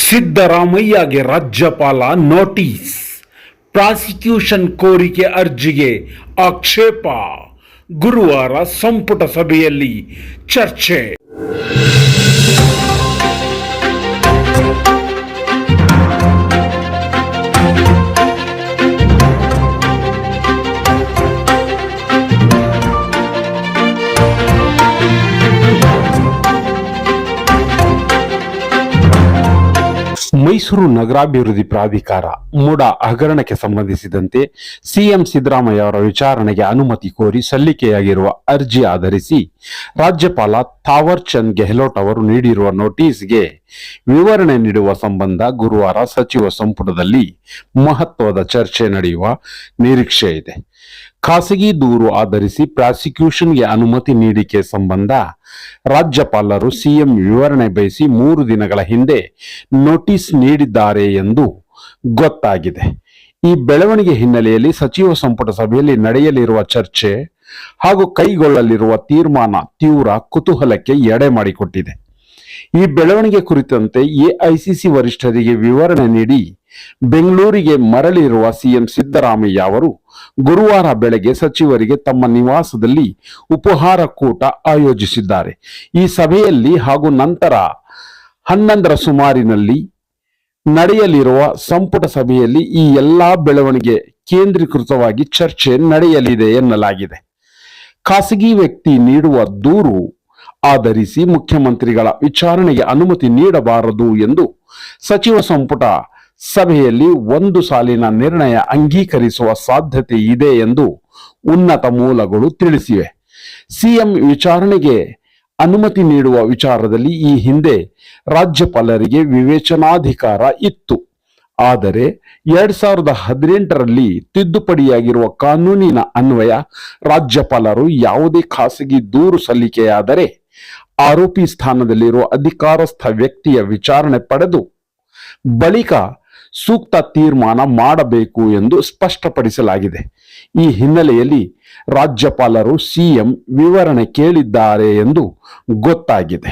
ಸಿದ್ದರಾಮಯ್ಯಗೆ ರಾಜ್ಯಪಾಲ notice. Prosecution ಕೋರಿಕೆ ಅರ್ಜಿಗೆ ಆಕ್ಷೇಪ. ಗುರುವಾರ ಸಂಪುಟ ಸಭೆಯಲ್ಲಿ ಚರ್ಚೆ. ಮೈಸೂರು ನಗರಾಭಿವೃದ್ಧಿ ಪ್ರಾಧಿಕಾರ ಮುಡಾ ಹಗರಣಕ್ಕೆ ಸಂಬಂಧಿಸಿದಂತೆ ಸಿಎಂ ಸಿದ್ದರಾಮಯ್ಯ ಅವರ ವಿಚಾರಣೆಗೆ ಅನುಮತಿ ಕೋರಿ ಸಲ್ಲಿಕೆಯಾಗಿರುವ ಅರ್ಜಿ ಆಧರಿಸಿ ರಾಜ್ಯಪಾಲ ಥಾವರ್ ಚಂದ್ ಗೆಹ್ಲೋಟ್ ಅವರು ನೀಡಿರುವ ನೋಟಿಸ್ಗೆ ವಿವರಣೆ ನೀಡುವ ಸಂಬಂಧ ಗುರುವಾರ ಸಚಿವ ಸಂಪುಟದಲ್ಲಿ ಮಹತ್ವದ ಚರ್ಚೆ ನಡೆಯುವ ನಿರೀಕ್ಷೆ ಇದೆ. ಖಾಸಗಿ ದೂರು ಆಧರಿಸಿ ಪ್ರಾಸಿಕ್ಯೂಷನ್ಗೆ ಅನುಮತಿ ನೀಡಿಕೆ ಸಂಬಂಧ ರಾಜ್ಯಪಾಲರು ಸಿಎಂ ವಿವರಣೆ ಬಯಸಿ 3 ದಿನಗಳ ಹಿಂದೆ ನೋಟಿಸ್ ನೀಡಿದ್ದಾರೆ ಎಂದು ಗೊತ್ತಾಗಿದೆ. ಈ ಬೆಳವಣಿಗೆ ಹಿನ್ನೆಲೆಯಲ್ಲಿ ಸಚಿವ ಸಂಪುಟ ಸಭೆಯಲ್ಲಿ ನಡೆಯಲಿರುವ ಚರ್ಚೆ ಹಾಗೂ ಕೈಗೊಳ್ಳಲಿರುವ ತೀರ್ಮಾನ ತೀವ್ರ ಕುತೂಹಲಕ್ಕೆ ಎಡೆ ಮಾಡಿಕೊಟ್ಟಿದೆ. ಈ ಬೆಳವಣಿಗೆ ಕುರಿತಂತೆ ಎಐಸಿಸಿ ವರಿಷ್ಠರಿಗೆ ವಿವರಣೆ ನೀಡಿ ಬೆಂಗಳೂರಿಗೆ ಮರಳಿರುವ ಸಿಎಂ ಸಿದ್ದರಾಮಯ್ಯ ಅವರು ಗುರುವಾರ ಬೆಳಗ್ಗೆ ಸಚಿವರಿಗೆ ತಮ್ಮ ನಿವಾಸದಲ್ಲಿ ಉಪಹಾರ ಕೂಟ ಆಯೋಜಿಸಿದ್ದಾರೆ. ಈ ಸಭೆಯಲ್ಲಿ ಹಾಗೂ ನಂತರ 11ರ ಸುಮಾರಿನಲ್ಲಿ ನಡೆಯಲಿರುವ ಸಂಪುಟ ಸಭೆಯಲ್ಲಿ ಈ ಎಲ್ಲಾ ಬೆಳವಣಿಗೆ ಕೇಂದ್ರೀಕೃತವಾಗಿ ಚರ್ಚೆ ನಡೆಯಲಿದೆ ಎನ್ನಲಾಗಿದೆ. ಖಾಸಗಿ ವ್ಯಕ್ತಿ ನೀಡುವ ದೂರು ಆಧರಿಸಿ ಮುಖ್ಯಮಂತ್ರಿಗಳ ವಿಚಾರಣೆಗೆ ಅನುಮತಿ ನೀಡಬಾರದು ಎಂದು ಸಚಿವ ಸಂಪುಟ ಸಭೆಯಲ್ಲಿ ಒಂದು ಸಾಲಿನ ನಿರ್ಣಯ ಅಂಗೀಕರಿಸುವ ಸಾಧ್ಯತೆ ಇದೆ ಎಂದು ಉನ್ನತ ಮೂಲಗಳು ತಿಳಿಸಿವೆ. ಸಿಎಂ ವಿಚಾರಣೆಗೆ ಅನುಮತಿ ನೀಡುವ ವಿಚಾರದಲ್ಲಿ ಈ ಹಿಂದೆ ರಾಜ್ಯಪಾಲರಿಗೆ ವಿವೇಚನಾಧಿಕಾರ ಇತ್ತು. ಆದರೆ 2018ರಲ್ಲಿ ತಿದ್ದುಪಡಿಯಾಗಿರುವ ಕಾನೂನಿನ ಅನ್ವಯ ರಾಜ್ಯಪಾಲರು ಯಾವುದೇ ಖಾಸಗಿ ದೂರು ಸಲ್ಲಿಕೆಯಾದರೆ ಆರೋಪಿ ಸ್ಥಾನದಲ್ಲಿರುವ ಅಧಿಕಾರಸ್ಥ ವ್ಯಕ್ತಿಯ ವಿಚಾರಣೆ ಪಡೆದು ಬಳಿಕ ಸೂಕ್ತ ತೀರ್ಮಾನ ಮಾಡಬೇಕು ಎಂದು ಸ್ಪಷ್ಟಪಡಿಸಲಾಗಿದೆ. ಈ ಹಿನ್ನೆಲೆಯಲ್ಲಿ ರಾಜ್ಯಪಾಲರು ಸಿಎಂ ವಿವರಣೆ ಕೇಳಿದ್ದಾರೆ ಎಂದು ಗೊತ್ತಾಗಿದೆ.